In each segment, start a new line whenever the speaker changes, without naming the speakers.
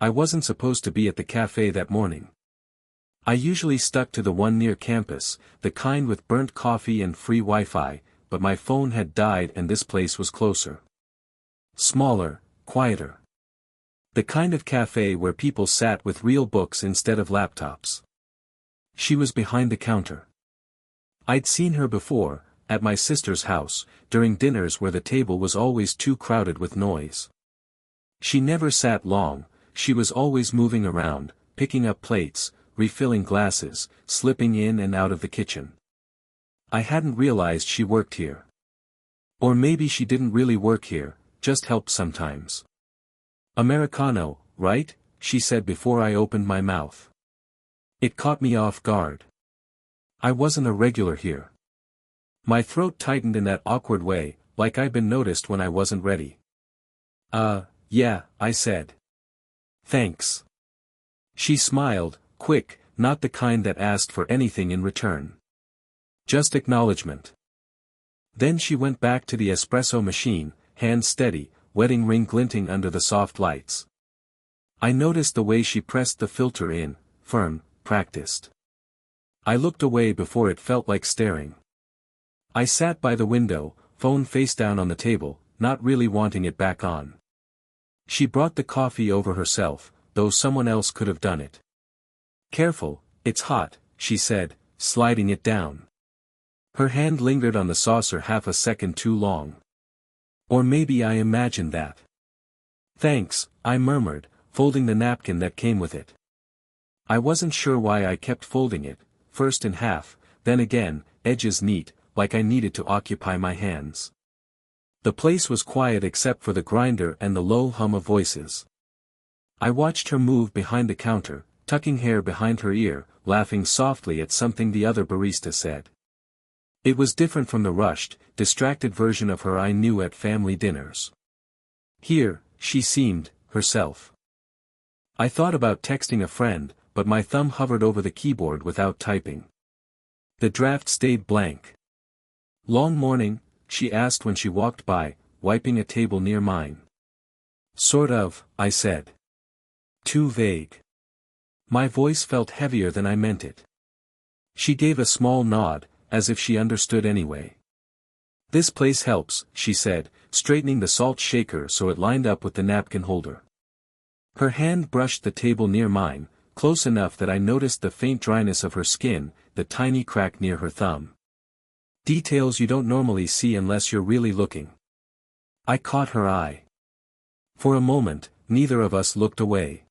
I wasn't supposed to be at the cafe that morning. I usually stuck to the one near campus, the kind with burnt coffee and free Wi-Fi, but my phone had died and this place was closer. Smaller, quieter. The kind of cafe where people sat with real books instead of laptops. She was behind the counter. I'd seen her before, at my sister's house, during dinners where the table was always too crowded with noise. She never sat long, she was always moving around, picking up plates, refilling glasses, slipping in and out of the kitchen. I hadn't realized she worked here. Or maybe she didn't really work here, just helped sometimes. Americano, right? She said before I opened my mouth. It caught me off guard. I wasn't a regular here. My throat tightened in that awkward way, like I'd been noticed when I wasn't ready. Yeah, I said. Thanks. She smiled, quick, not the kind that asked for anything in return. Just acknowledgement. Then she went back to the espresso machine, hands steady, wedding ring glinting under the soft lights. I noticed the way she pressed the filter in, firm, practiced. I looked away before it felt like staring. I sat by the window, phone face down on the table, not really wanting it back on. She brought the coffee over herself, though someone else could have done it. Careful, it's hot, she said, sliding it down. Her hand lingered on the saucer half a second too long. Or maybe I imagined that. Thanks, I murmured, folding the napkin that came with it. I wasn't sure why I kept folding it, first in half, then again, edges neat, like I needed to occupy my hands. The place was quiet except for the grinder and the low hum of voices. I watched her move behind the counter, tucking hair behind her ear, laughing softly at something the other barista said. It was different from the rushed, distracted version of her I knew at family dinners. Here, she seemed, herself. I thought about texting a friend, but my thumb hovered over the keyboard without typing. The draft stayed blank. Long morning? She asked when she walked by, wiping a table near mine. Sort of, I said. Too vague. My voice felt heavier than I meant it. She gave a small nod, as if she understood anyway. This place helps, she said, straightening the salt shaker so it lined up with the napkin holder. Her hand brushed the table near mine, close enough that I noticed the faint dryness of her skin, the tiny crack near her thumb. Details you don't normally see unless you're really looking. I caught her eye. For a moment, neither of us looked away.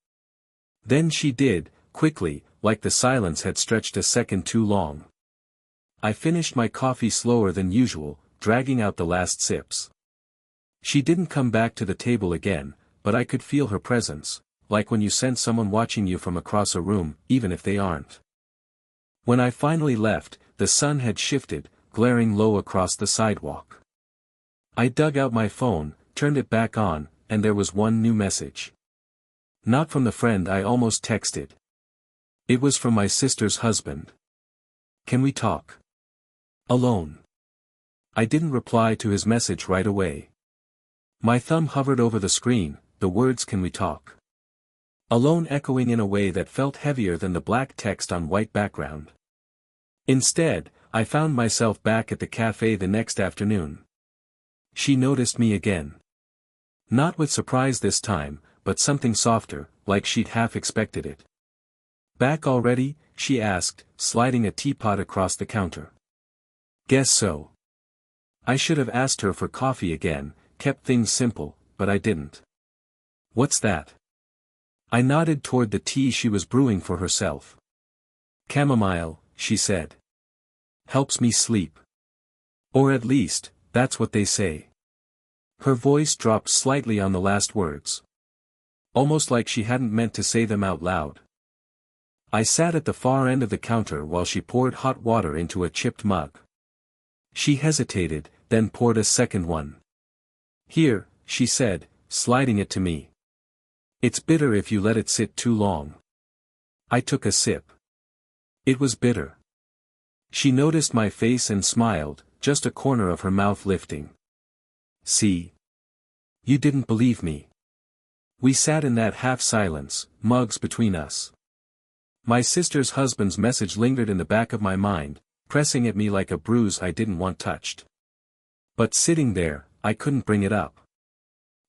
Then she did, quickly, like the silence had stretched a second too long. I finished my coffee slower than usual, dragging out the last sips. She didn't come back to the table again, but I could feel her presence, like when you sense someone watching you from across a room, even if they aren't. When I finally left, the sun had shifted, glaring low across the sidewalk. I dug out my phone, turned it back on, and there was one new message. Not from the friend I almost texted. It was from my sister's husband. Can we talk? Alone. I didn't reply to his message right away. My thumb hovered over the screen, the words "Can we talk?" Alone echoing in a way that felt heavier than the black text on white background. Instead, I found myself back at the cafe the next afternoon. She noticed me again. Not with surprise this time, but something softer, like she'd half expected it. Back already? She asked, sliding a teapot across the counter. Guess so. I should have asked her for coffee again, kept things simple, but I didn't. What's that? I nodded toward the tea she was brewing for herself. Chamomile, she said. Helps me sleep. Or at least, that's what they say. Her voice dropped slightly on the last words. Almost like she hadn't meant to say them out loud. I sat at the far end of the counter while she poured hot water into a chipped mug. She hesitated, then poured a second one. Here, she said, sliding it to me. It's bitter if you let it sit too long. I took a sip. It was bitter. She noticed my face and smiled, just a corner of her mouth lifting. See? You didn't believe me. We sat in that half-silence, mugs between us. My sister's husband's message lingered in the back of my mind, pressing at me like a bruise I didn't want touched. But sitting there, I couldn't bring it up.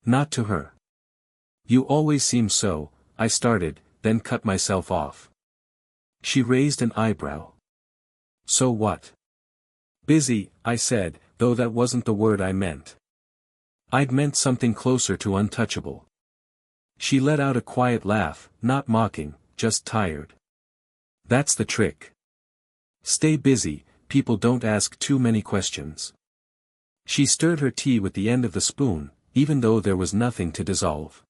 Not to her. You always seem so, I started, then cut myself off. She raised an eyebrow. So what? Busy, I said, though that wasn't the word I meant. I'd meant something closer to untouchable. She let out a quiet laugh, not mocking, just tired. That's the trick. Stay busy, people don't ask too many questions. She stirred her tea with the end of the spoon, even though there was nothing to dissolve.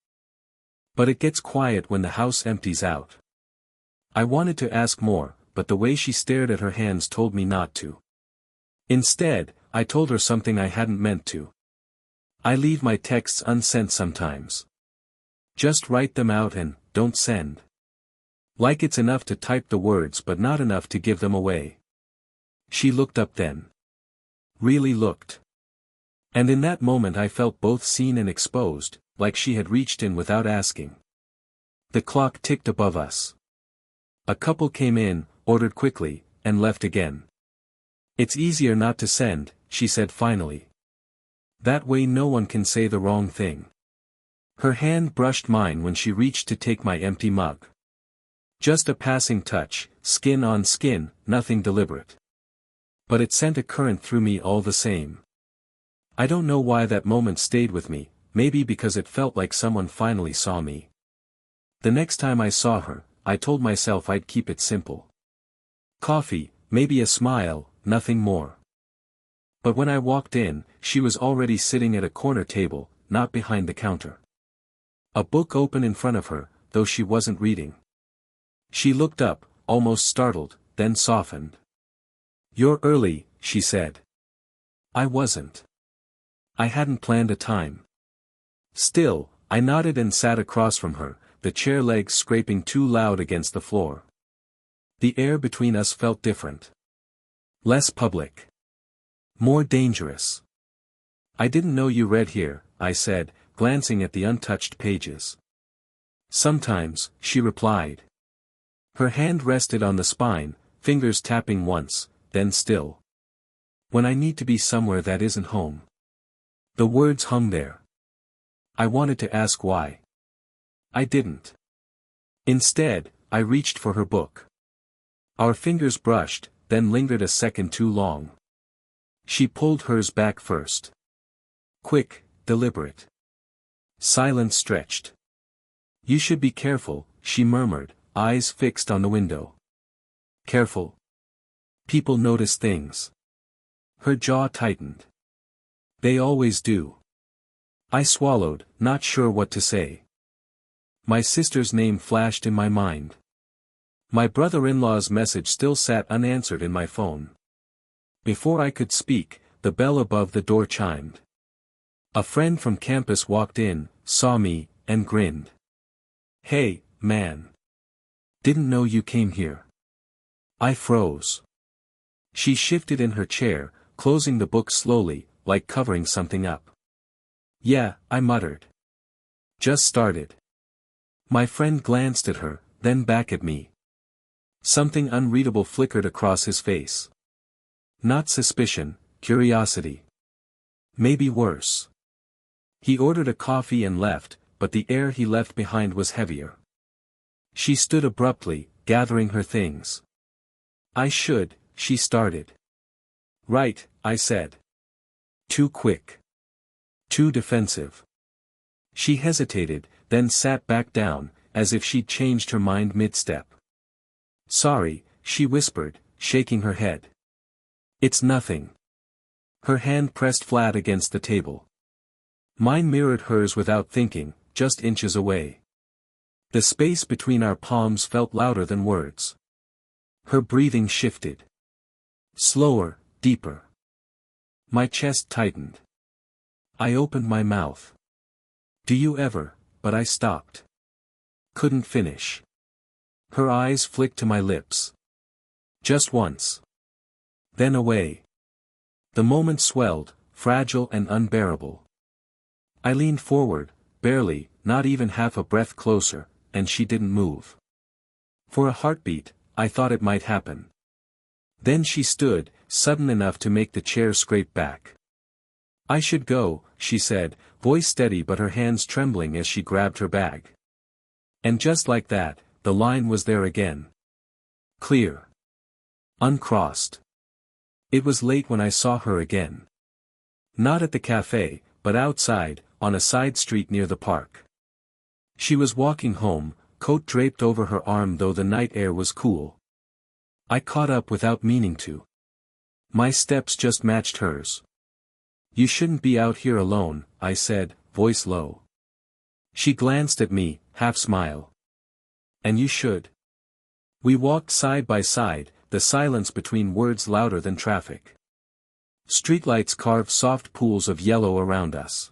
But it gets quiet when the house empties out. I wanted to ask more, but the way she stared at her hands told me not to. Instead, I told her something I hadn't meant to. I leave my texts unsent sometimes. Just write them out and don't send. Like it's enough to type the words but not enough to give them away. She looked up then. Really looked. And in that moment I felt both seen and exposed, like she had reached in without asking. The clock ticked above us. A couple came in, ordered quickly, and left again. It's easier not to send, she said finally. That way no one can say the wrong thing. Her hand brushed mine when she reached to take my empty mug. Just a passing touch, skin on skin, nothing deliberate. But it sent a current through me all the same. I don't know why that moment stayed with me, maybe because it felt like someone finally saw me. The next time I saw her, I told myself I'd keep it simple. Coffee, maybe a smile, nothing more. But when I walked in, she was already sitting at a corner table, not behind the counter. A book open in front of her, though she wasn't reading. She looked up, almost startled, then softened. "You're early," she said. I wasn't. I hadn't planned a time. Still, I nodded and sat across from her, the chair legs scraping too loud against the floor. The air between us felt different. Less public. More dangerous. "I didn't know you read here," I said, glancing at the untouched pages. "Sometimes," she replied. Her hand rested on the spine, fingers tapping once, then still. "When I need to be somewhere that isn't home." The words hung there. I wanted to ask why. I didn't. Instead, I reached for her book. Our fingers brushed, then lingered a second too long. She pulled hers back first. Quick, deliberate. Silence stretched. "You should be careful," she murmured, eyes fixed on the window. Careful. People notice things. Her jaw tightened. They always do. I swallowed, not sure what to say. My sister's name flashed in my mind. My brother-in-law's message still sat unanswered in my phone. Before I could speak, the bell above the door chimed. A friend from campus walked in, saw me, and grinned. "Hey, man. Didn't know you came here." I froze. She shifted in her chair, closing the book slowly, like covering something up. "Yeah," I muttered. "Just started." My friend glanced at her, then back at me. Something unreadable flickered across his face. Not suspicion, curiosity. Maybe worse. He ordered a coffee and left, but the air he left behind was heavier. She stood abruptly, gathering her things. She started. "Right," I said. Too quick. Too defensive. She hesitated, then sat back down, as if she'd changed her mind mid-step. "Sorry," she whispered, shaking her head. "It's nothing." Her hand pressed flat against the table. Mine mirrored hers without thinking, just inches away. The space between our palms felt louder than words. Her breathing shifted. Slower, deeper. My chest tightened. I opened my mouth. "Do you ever?" but I stopped. Couldn't finish. Her eyes flicked to my lips. Just once. Then away. The moment swelled, fragile and unbearable. I leaned forward, barely, not even half a breath closer, and she didn't move. For a heartbeat, I thought it might happen. Then she stood, sudden enough to make the chair scrape back. "I should go," she said, voice steady but her hands trembling as she grabbed her bag. And just like that, the line was there again. Clear. Uncrossed. It was late when I saw her again. Not at the cafe, but outside, on a side street near the park. She was walking home, coat draped over her arm though the night air was cool. I caught up without meaning to. My steps just matched hers. "You shouldn't be out here alone," I said, voice low. She glanced at me, half smile. "And you should." We walked side by side, the silence between words louder than traffic. Streetlights carved soft pools of yellow around us.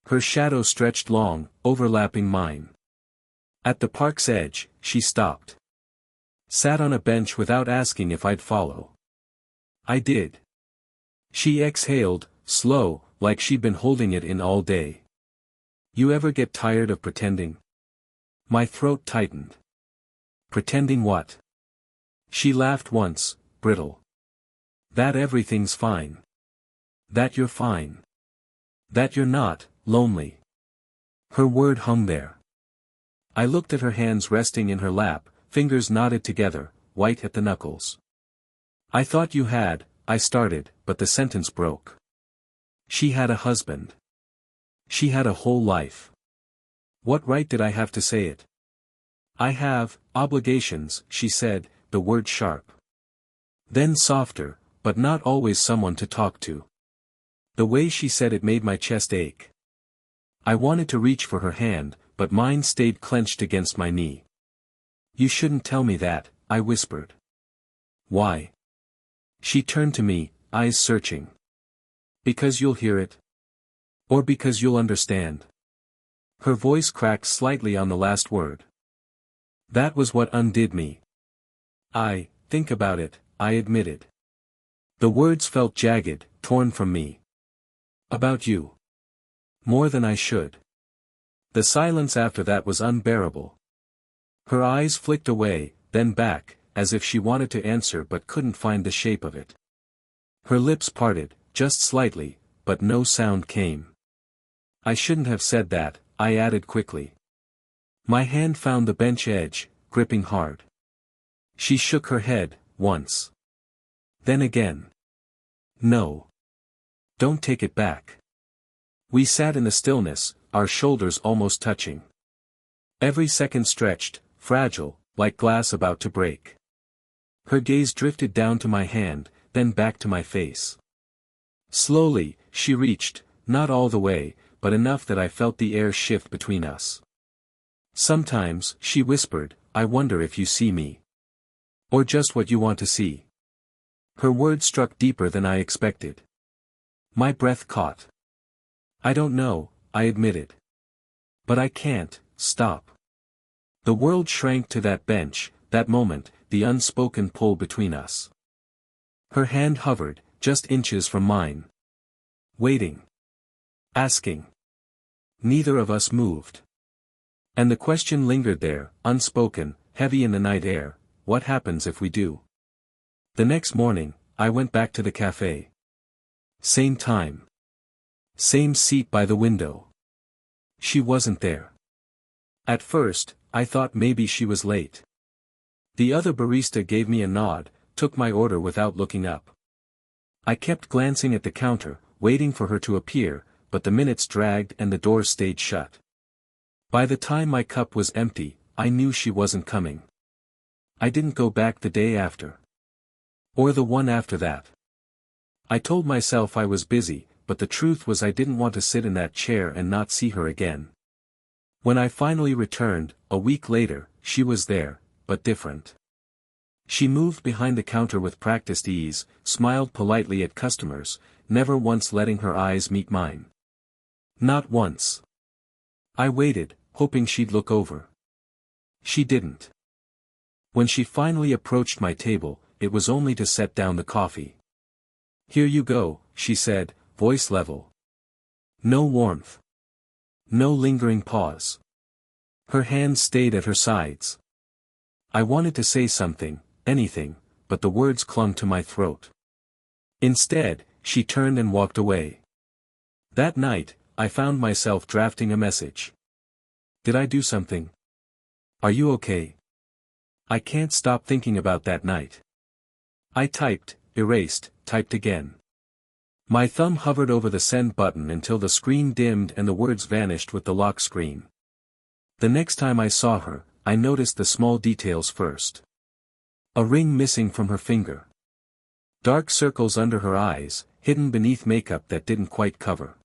Her shadow stretched long, overlapping mine. At the park's edge, she stopped. Sat on a bench without asking if I'd follow. I did. She exhaled, slow, like she'd been holding it in all day. "You ever get tired of pretending?" My throat tightened. "Pretending what?" She laughed once, brittle. "That everything's fine. That you're fine. That you're not lonely." Her word hung there. I looked at her hands resting in her lap, fingers knotted together, white at the knuckles. "I thought you had," I started, but the sentence broke. She had a husband. She had a whole life. What right did I have to say it? "I have obligations," she said, the word sharp. Then softer, but not always someone to talk to. The way she said it made my chest ache. I wanted to reach for her hand, but mine stayed clenched against my knee. "You shouldn't tell me that," I whispered. "Why?" She turned to me, eyes searching. "Because you'll hear it? Or because you'll understand?" Her voice cracked slightly on the last word. That was what undid me. "I think about it," I admitted. The words felt jagged, torn from me. "About you. More than I should." The silence after that was unbearable. Her eyes flicked away, then back, as if she wanted to answer but couldn't find the shape of it. Her lips parted, just slightly, but no sound came. "I shouldn't have said that," I added quickly. My hand found the bench edge, gripping hard. She shook her head, once. Then again. "No. Don't take it back." We sat in the stillness, our shoulders almost touching. Every second stretched, fragile, like glass about to break. Her gaze drifted down to my hand, then back to my face. Slowly, she reached, not all the way, but enough that I felt the air shift between us. "Sometimes," she whispered, "I wonder if you see me. Or just what you want to see." Her words struck deeper than I expected. My breath caught. "I don't know," I admitted. "But I can't stop." The world shrank to that bench, that moment, the unspoken pull between us. Her hand hovered, just inches from mine. Waiting. Asking. Neither of us moved. And the question lingered there, unspoken, heavy in the night air: what happens if we do? The next morning, I went back to the cafe. Same time. Same seat by the window. She wasn't there. At first, I thought maybe she was late. The other barista gave me a nod, took my order without looking up. I kept glancing at the counter, waiting for her to appear, but the minutes dragged and the door stayed shut. By the time my cup was empty, I knew she wasn't coming. I didn't go back the day after. Or the one after that. I told myself I was busy, but the truth was I didn't want to sit in that chair and not see her again. When I finally returned, a week later, she was there, but different. She moved behind the counter with practiced ease, smiled politely at customers, never once letting her eyes meet mine. Not once. I waited, hoping she'd look over. She didn't. When she finally approached my table, it was only to set down the coffee. "Here you go," she said, voice level. No warmth. No lingering pause. Her hands stayed at her sides. I wanted to say something, anything, but the words clung to my throat. Instead, she turned and walked away. That night, I found myself drafting a message. Did I do something? Are you okay? I can't stop thinking about that night. I typed, erased, typed again. My thumb hovered over the send button until the screen dimmed and the words vanished with the lock screen. The next time I saw her, I noticed the small details first. A ring missing from her finger. Dark circles under her eyes, hidden beneath makeup that didn't quite cover.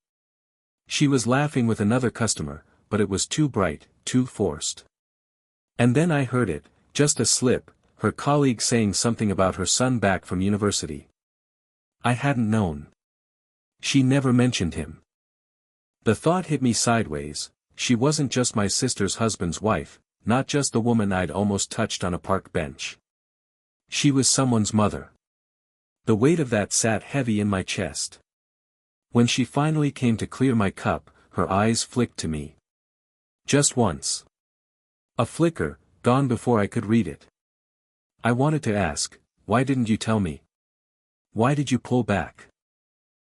She was laughing with another customer, but it was too bright, too forced. And then I heard it, just a slip, her colleague saying something about her son back from university. I hadn't known. She never mentioned him. The thought hit me sideways. She wasn't just my sister's husband's wife, not just the woman I'd almost touched on a park bench. She was someone's mother. The weight of that sat heavy in my chest. When she finally came to clear my cup, her eyes flicked to me. Just once. A flicker, gone before I could read it. I wanted to ask, why didn't you tell me? Why did you pull back?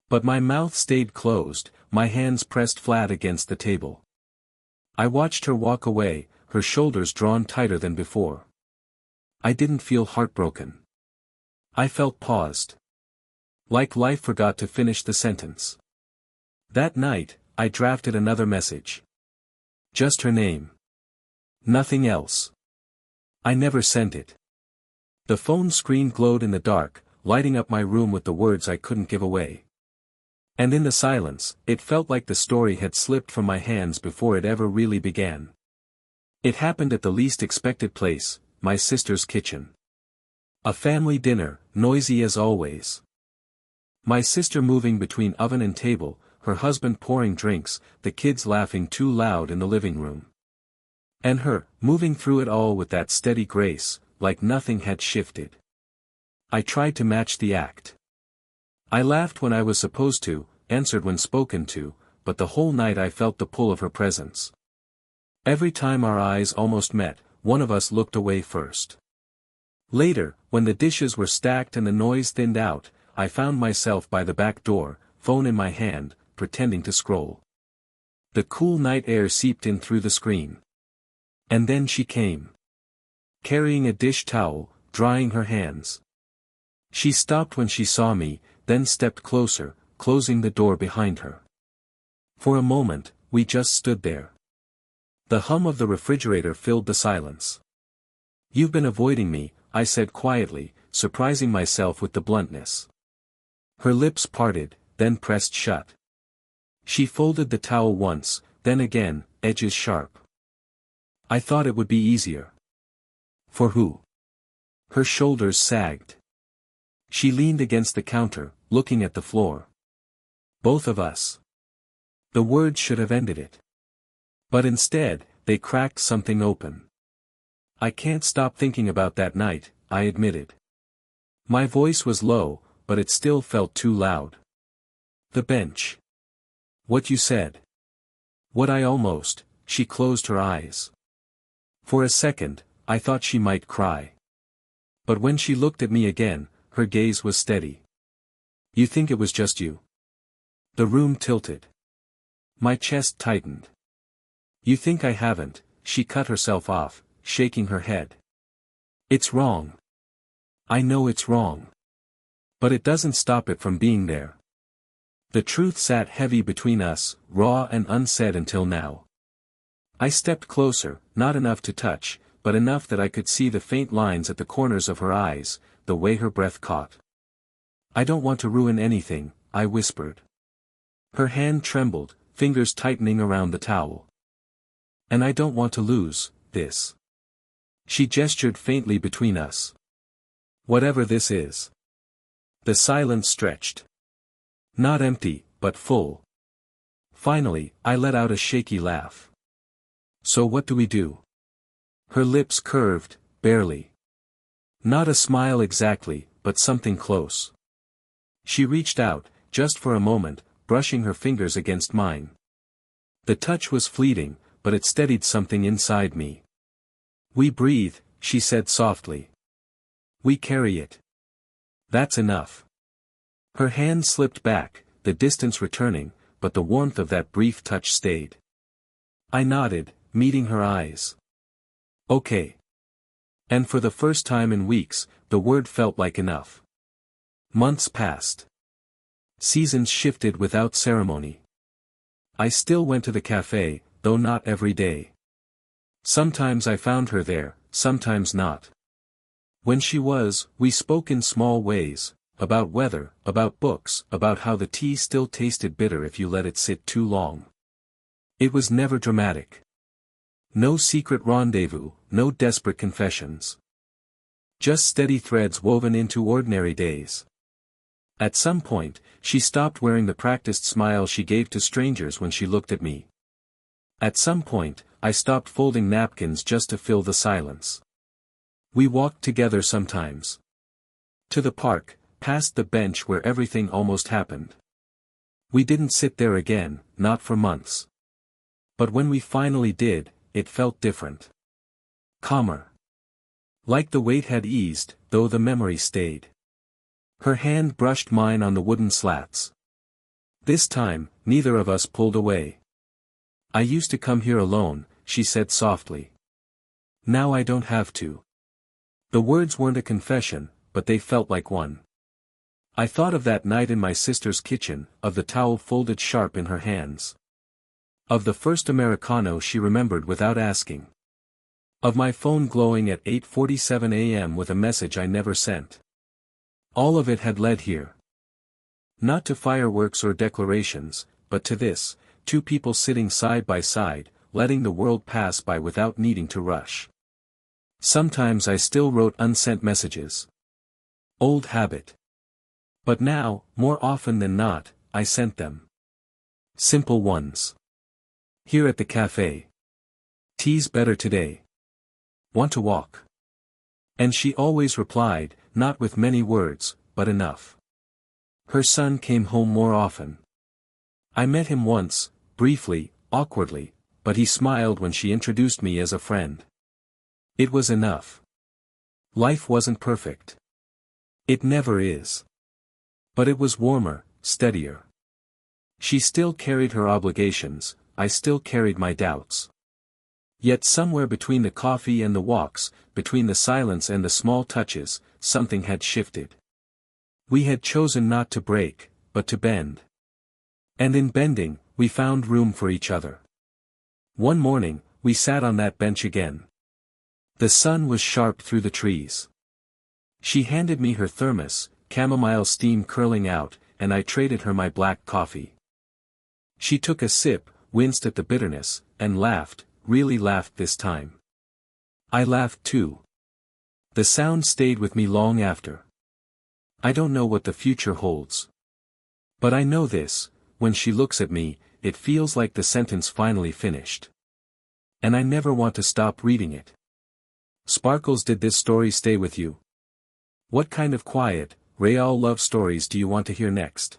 But my mouth stayed closed, my hands pressed flat against the table. I watched her walk away, her shoulders drawn tighter than before. I didn't feel heartbroken. I felt paused. Like life forgot to finish the sentence. That night, I drafted another message. Just her name. Nothing else. I never sent it. The phone screen glowed in the dark, lighting up my room with the words I couldn't give away. And in the silence, it felt like the story had slipped from my hands before it ever really began. It happened at the least expected place, my sister's kitchen. A family dinner, noisy as always. My sister moving between oven and table, her husband pouring drinks, the kids laughing too loud in the living room. And her, moving through it all with that steady grace, like nothing had shifted. I tried to match the act. I laughed when I was supposed to, answered when spoken to, but the whole night I felt the pull of her presence. Every time our eyes almost met, one of us looked away first. Later, when the dishes were stacked and the noise thinned out, I found myself by the back door, phone in my hand, pretending to scroll. The cool night air seeped in through the screen. And then she came. Carrying a dish towel, drying her hands. She stopped when she saw me, then stepped closer, closing the door behind her. For a moment, we just stood there. The hum of the refrigerator filled the silence. "You've been avoiding me," I said quietly, surprising myself with the bluntness. Her lips parted, then pressed shut. She folded the towel once, then again, edges sharp. "I thought it would be easier." "For who?" Her shoulders sagged. She leaned against the counter, looking at the floor. "Both of us." The words should have ended it. But instead, they cracked something open. "I can't stop thinking about that night," I admitted. My voice was low, but it still felt too loud. "The bench. What you said. What I almost," she closed her eyes. For a second, I thought she might cry. But when she looked at me again, her gaze was steady. "You think it was just you?" The room tilted. My chest tightened. "You think I haven't," she cut herself off, shaking her head. "It's wrong. I know it's wrong. But it doesn't stop it from being there." The truth sat heavy between us, raw and unsaid until now. I stepped closer, not enough to touch, but enough that I could see the faint lines at the corners of her eyes, the way her breath caught. "I don't want to ruin anything," I whispered. Her hand trembled, fingers tightening around the towel. "And I don't want to lose this." She gestured faintly between us. "Whatever this is." The silence stretched. Not empty, but full. Finally, I let out a shaky laugh. "So what do we do?" Her lips curved, barely. Not a smile exactly, but something close. She reached out, just for a moment, brushing her fingers against mine. The touch was fleeting, but it steadied something inside me. "We breathe," she said softly. "We carry it. That's enough." Her hand slipped back, the distance returning, but the warmth of that brief touch stayed. I nodded, meeting her eyes. "Okay." And for the first time in weeks, the word felt like enough. Months passed. Seasons shifted without ceremony. I still went to the cafe, though not every day. Sometimes I found her there, sometimes not. When she was, we spoke in small ways, about weather, about books, about how the tea still tasted bitter if you let it sit too long. It was never dramatic. No secret rendezvous, no desperate confessions. Just steady threads woven into ordinary days. At some point, she stopped wearing the practiced smile she gave to strangers when she looked at me. At some point, I stopped folding napkins just to fill the silence. We walked together sometimes. To the park, past the bench where everything almost happened. We didn't sit there again, not for months. But when we finally did, it felt different. Calmer. Like the weight had eased, though the memory stayed. Her hand brushed mine on the wooden slats. This time, neither of us pulled away. "I used to come here alone," she said softly. "Now I don't have to." The words weren't a confession, but they felt like one. I thought of that night in my sister's kitchen, of the towel folded sharp in her hands. Of the first Americano she remembered without asking. Of my phone glowing at 8:47 a.m. with a message I never sent. All of it had led here. Not to fireworks or declarations, but to this, two people sitting side by side, letting the world pass by without needing to rush. Sometimes I still wrote unsent messages. Old habit. But now, more often than not, I sent them. Simple ones. "Here at the cafe. Tea's better today. Want to walk?" And she always replied, not with many words, but enough. Her son came home more often. I met him once, briefly, awkwardly, but he smiled when she introduced me as a friend. It was enough. Life wasn't perfect. It never is. But it was warmer, steadier. She still carried her obligations, I still carried my doubts. Yet somewhere between the coffee and the walks, between the silence and the small touches, something had shifted. We had chosen not to break, but to bend. And in bending, we found room for each other. One morning, we sat on that bench again. The sun was sharp through the trees. She handed me her thermos, chamomile steam curling out, and I traded her my black coffee. She took a sip, winced at the bitterness, and laughed, really laughed this time. I laughed too. The sound stayed with me long after. I don't know what the future holds. But I know this, when she looks at me, it feels like the sentence finally finished. And I never want to stop reading it. Sparkles, did this story stay with you? What kind of quiet, real love stories do you want to hear next?